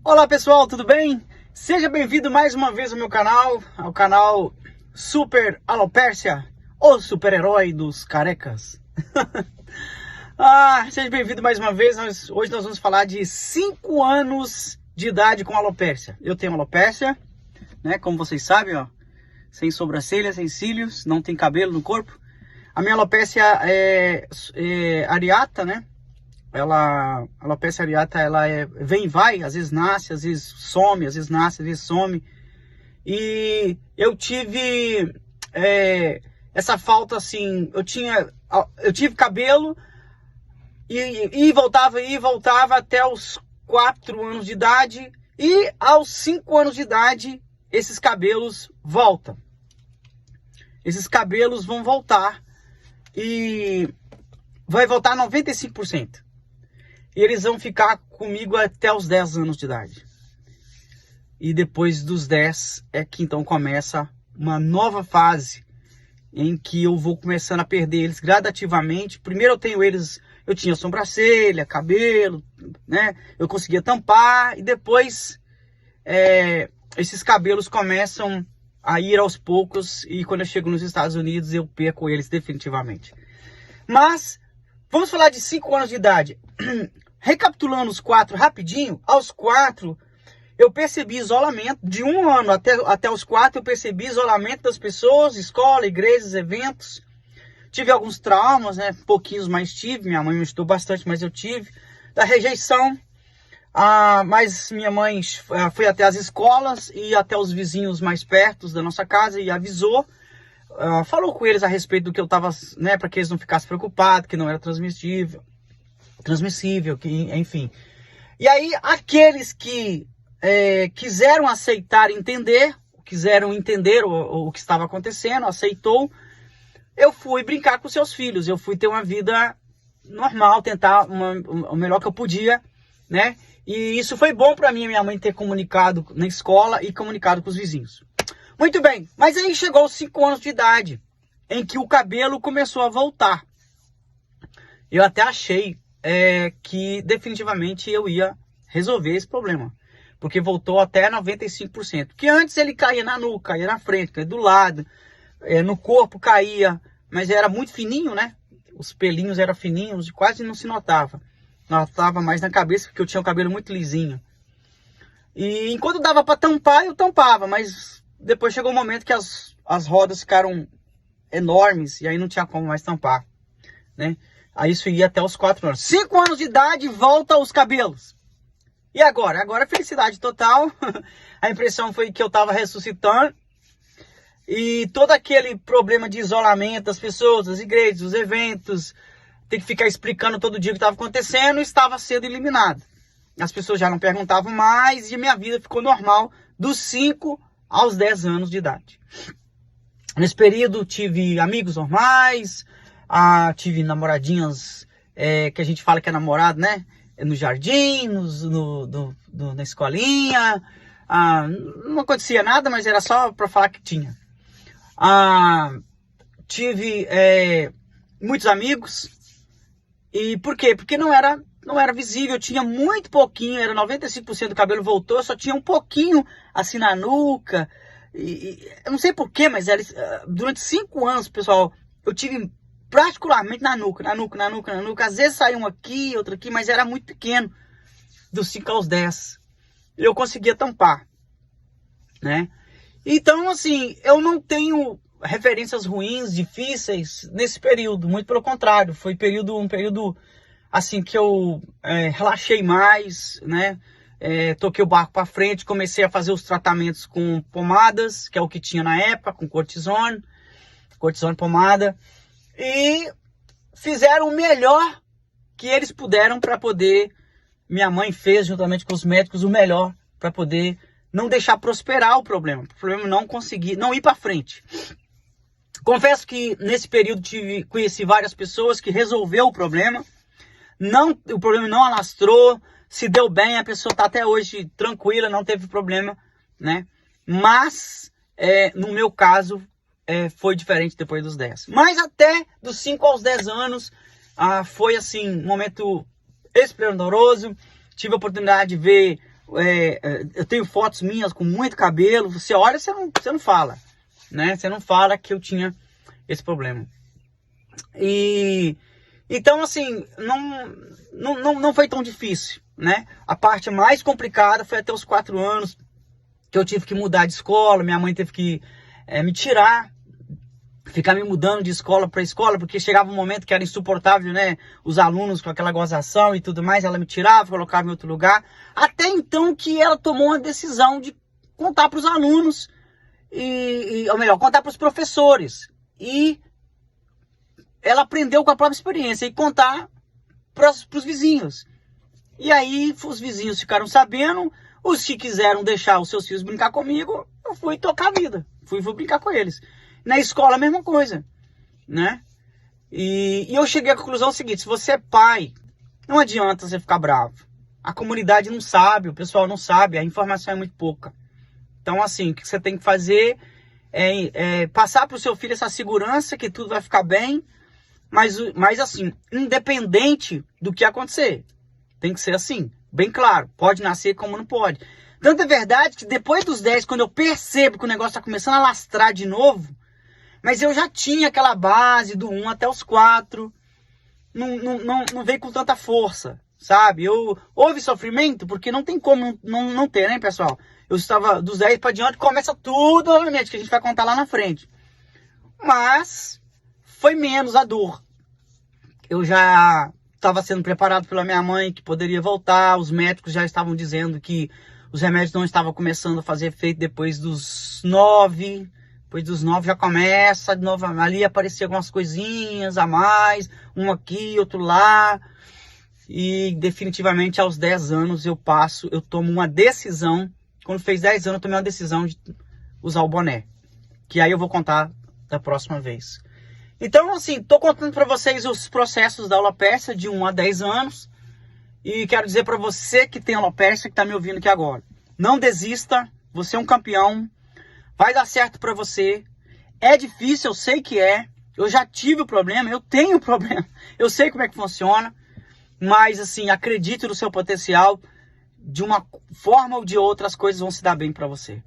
Olá pessoal, tudo bem? Seja bem-vindo mais uma vez ao meu canal, ao canal Super Alopécia, o super-herói dos carecas. Seja bem-vindo mais uma vez. Hoje nós vamos falar de 5 anos de idade com alopécia. Eu tenho alopécia, né? Como vocês sabem, ó, sem sobrancelha, sem cílios, não tem cabelo no corpo. A minha alopécia é areata, né? A alopecia areata, vem e vai, às vezes nasce, às vezes some, às vezes nasce, às vezes some. E eu tive essa falta assim, eu tive cabelo e voltava até os 4 anos de idade, e aos 5 anos de idade esses cabelos voltam. Esses cabelos vão voltar e vai voltar 95%. E eles vão ficar comigo até os 10 anos de idade. E depois dos 10 é que então começa uma nova fase em que eu vou começando a perder eles gradativamente. Primeiro eu tinha sobrancelha, cabelo, né? Eu conseguia tampar, e depois esses cabelos começam a ir aos poucos, e quando eu chego nos Estados Unidos eu perco eles definitivamente. Mas vamos falar de 5 anos de idade. Recapitulando os 4 rapidinho, aos 4 eu percebi isolamento. De 1 ano até os 4 eu percebi isolamento das pessoas, escola, igrejas, eventos. Tive alguns traumas, né? Pouquinhos, mas tive. Minha mãe me ajudou bastante, mas eu tive. Da rejeição. Mas minha mãe foi até as escolas e até os vizinhos mais perto da nossa casa e avisou. Falou com eles a respeito do que eu estava, né? Para que eles não ficassem preocupados, que não era transmissível, enfim. E aí, aqueles que quiseram aceitar, quiseram entender o que estava acontecendo, aceitou, eu fui brincar com seus filhos, eu fui ter uma vida normal, tentar o melhor que eu podia, né? E isso foi bom para mim, minha mãe ter comunicado na escola e comunicado com os vizinhos. Muito bem, mas aí chegou aos 5 anos de idade, em que o cabelo começou a voltar. Eu até achei que definitivamente eu ia resolver esse problema, porque voltou até 95%. Que antes ele caía na nuca, caía na frente, caía do lado, no corpo caía, mas era muito fininho, né? Os pelinhos eram fininhos e quase não se notava. Notava mais na cabeça, porque eu tinha o cabelo muito lisinho. E enquanto dava para tampar, eu tampava, mas depois chegou um momento que as rodas ficaram enormes e aí não tinha como mais tampar, né? Aí isso ia até os 4 anos. 5 anos de idade, volta os cabelos. E agora? Agora felicidade total. A impressão foi que eu estava ressuscitando. E todo aquele problema de isolamento das pessoas, das igrejas, dos eventos, ter que ficar explicando todo dia o que estava acontecendo, estava sendo eliminado. As pessoas já não perguntavam mais e a minha vida ficou normal dos 5 aos 10 anos de idade. Nesse período tive amigos normais, tive namoradinhas que a gente fala que é namorado, né? No jardim, na escolinha. Não acontecia nada, mas era só para falar que tinha. Tive muitos amigos. E por quê? Porque não era visível, eu tinha muito pouquinho, era 95% do cabelo voltou, eu só tinha um pouquinho assim na nuca. Eu não sei porquê, mas durante 5 anos, pessoal, eu tive particularmente na nuca. Às vezes saiu um aqui, outro aqui, mas era muito pequeno, dos 5 aos 10. Eu conseguia tampar, né? Então, assim, eu não tenho referências ruins, difíceis nesse período, muito pelo contrário. Foi um período assim que eu relaxei mais, né? Toquei o barco para frente, comecei a fazer os tratamentos com pomadas, que é o que tinha na época, com cortisone pomada, e fizeram o melhor que eles puderam para poder. Minha mãe fez juntamente com os médicos o melhor para poder não deixar prosperar o problema não ir para frente. Confesso que nesse período conheci várias pessoas que resolveu o problema. O problema não alastrou, se deu bem, a pessoa está até hoje tranquila, não teve problema, né? Mas, no meu caso, foi diferente depois dos 10. Mas até dos 5 aos 10 anos, foi assim, um momento esplendoroso. Tive a oportunidade de ver eu tenho fotos minhas com muito cabelo. Você olha, você não fala, né? Você não fala que eu tinha esse problema. Então, assim, não foi tão difícil, né? A parte mais complicada foi até os 4 anos, que eu tive que mudar de escola. Minha mãe teve que me tirar, ficar me mudando de escola para escola, porque chegava um momento que era insuportável, né? Os alunos com aquela gozação e tudo mais, ela me tirava, colocava em outro lugar. Até então que ela tomou uma decisão de contar para os alunos, ou melhor, contar para os professores. E ela aprendeu com a própria experiência e contar para os vizinhos. E aí os vizinhos ficaram sabendo. Os que quiseram deixar os seus filhos brincar comigo, eu fui tocar a vida. Fui brincar com eles. Na escola a mesma coisa, né? E eu cheguei à conclusão seguinte: se você é pai, não adianta você ficar bravo. A comunidade não sabe, o pessoal não sabe, a informação é muito pouca. Então, assim, o que você tem que fazer é passar para o seu filho essa segurança que tudo vai ficar bem, mas assim, independente do que acontecer. Tem que ser assim, bem claro. Pode nascer como não pode. Tanto é verdade que depois dos 10, quando eu percebo que o negócio está começando a lastrar de novo, mas eu já tinha aquela base do 1 até os 4, não veio com tanta força, sabe? Houve sofrimento, porque não tem como não ter, né, pessoal? Eu estava dos 10 para diante, começa tudo novamente, que a gente vai contar lá na frente. Mas foi menos a dor. Eu já estava sendo preparado pela minha mãe que poderia voltar. Os médicos já estavam dizendo que os remédios não estavam começando a fazer efeito depois dos 9. Depois dos 9 já começa de novo ali aparecer algumas coisinhas a mais, um aqui, outro lá. E definitivamente aos 10 anos eu tomo uma decisão. Quando fez 10 anos eu tomei uma decisão de usar o boné, que aí eu vou contar da próxima vez. Então, assim, tô contando para vocês os processos da alopécia de 1 a 10 anos. E quero dizer para você que tem alopécia, que tá me ouvindo aqui agora: não desista, você é um campeão, vai dar certo para você. É difícil, eu sei que é. Eu já tive o problema, eu tenho o problema. Eu sei como é que funciona. Mas, assim, acredite no seu potencial. De uma forma ou de outra, as coisas vão se dar bem para você.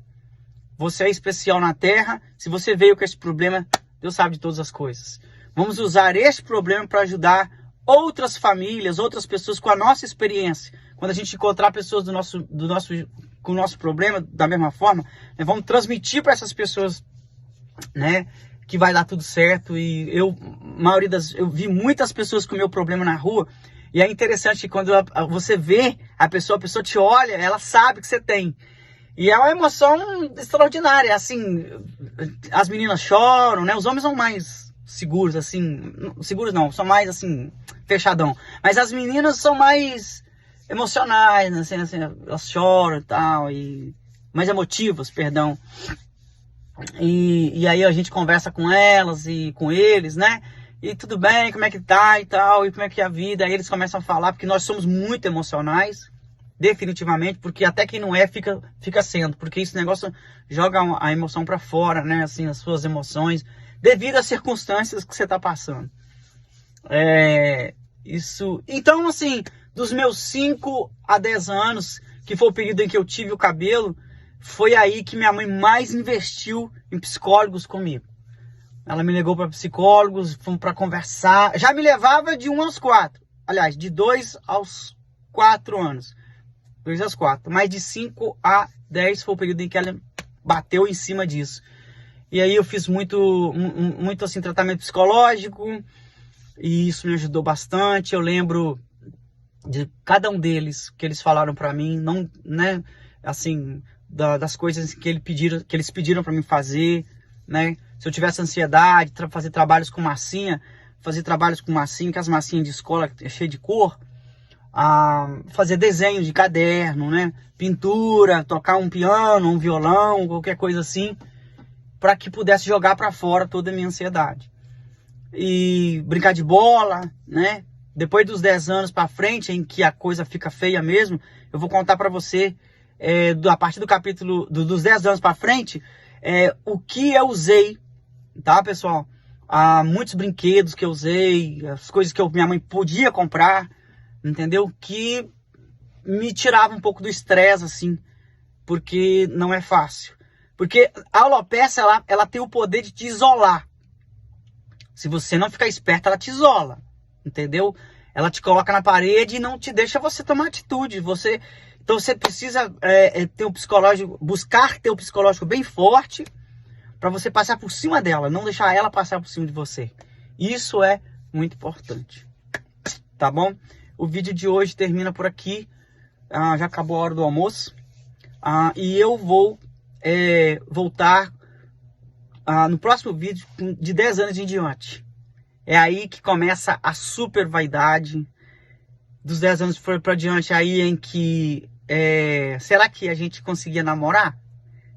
Você é especial na Terra. Se você veio com esse problema, Deus sabe de todas as coisas. Vamos usar este problema para ajudar outras famílias, outras pessoas com a nossa experiência. Quando a gente encontrar pessoas com o nosso problema da mesma forma, né, vamos transmitir para essas pessoas, né, que vai dar tudo certo. E eu vi muitas pessoas com o meu problema na rua. E é interessante que quando você vê a pessoa te olha, ela sabe que você tem. E é uma emoção extraordinária, assim, as meninas choram, né? Os homens são mais seguros, assim, seguros não, são mais, assim, fechadão. Mas as meninas são mais emocionais, assim, elas choram e tal, e mais emotivas, perdão. E aí a gente conversa com elas e com eles, né? E tudo bem, como é que tá e tal, e como é que é a vida. Aí eles começam a falar, porque nós somos muito emocionais, definitivamente, porque até quem não é, fica sendo, porque esse negócio joga a emoção pra fora, né, assim, as suas emoções, devido às circunstâncias que você tá passando. Então, assim, dos meus 5 a 10 anos, que foi o período em que eu tive o cabelo, foi aí que minha mãe mais investiu em psicólogos comigo. Ela me levou para psicólogos, fomos para conversar. Já me levava de 1 aos 4. Aliás, de 2 aos 4 anos. 2 aos 4. Mas de 5 a 10 foi o período em que ela bateu em cima disso. E aí eu fiz muito assim, tratamento psicológico. E isso me ajudou bastante. Eu lembro de cada um deles que eles falaram para mim, não, né, assim, das coisas que eles pediram para mim fazer, né? Se eu tivesse ansiedade, fazer trabalhos com massinha, que as massinhas de escola é cheia de cor, fazer desenho de caderno, né? Pintura, tocar um piano, um violão, qualquer coisa assim, para que pudesse jogar para fora toda a minha ansiedade. E brincar de bola, né? Depois dos 10 anos para frente, em que a coisa fica feia mesmo, eu vou contar para você, a partir do capítulo dos 10 anos para frente, o que eu usei, tá, pessoal? Muitos brinquedos que eu usei, as coisas que minha mãe podia comprar, entendeu? Que me tirava um pouco do estresse, assim, porque não é fácil. Porque a alopecia, ela tem o poder de te isolar. Se você não ficar esperto, ela te isola, entendeu? Ela te coloca na parede e não te deixa você tomar atitude. Então você precisa ter um psicológico, buscar ter um psicológico bem forte para você passar por cima dela, não deixar ela passar por cima de você. Isso é muito importante, tá bom? O vídeo de hoje termina por aqui, já acabou a hora do almoço, e eu vou voltar no próximo vídeo de 10 anos em diante. É aí que começa a super vaidade. Dos 10 anos para diante, aí em que será que a gente conseguia namorar?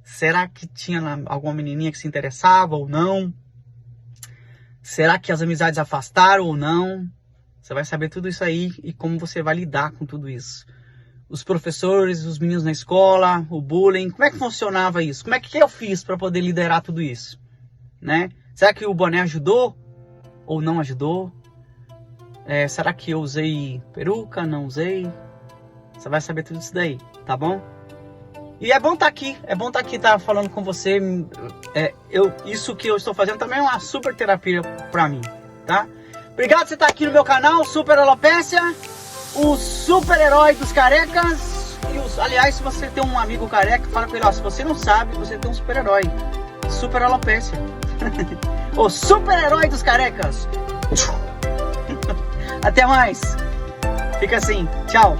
Será que tinha alguma menininha que se interessava ou não? Será que as amizades afastaram ou não? Você vai saber tudo isso aí e como você vai lidar com tudo isso. Os professores, os meninos na escola, o bullying, como é que funcionava isso? Como é que eu fiz para poder liderar tudo isso? Né? Será que o boné ajudou ou não ajudou? Será que eu usei peruca, não usei? Você vai saber tudo isso daí, tá bom? E é bom estar aqui, estar falando com você. Isso que eu estou fazendo também é uma super terapia pra mim, tá? Obrigado por você estar aqui no meu canal, Super Alopecia, o super-herói dos carecas. Aliás, se você tem um amigo careca, fala com ele, se você não sabe, você tem um super-herói, Super Alopecia. O super-herói dos carecas. Até mais. Fica assim, tchau.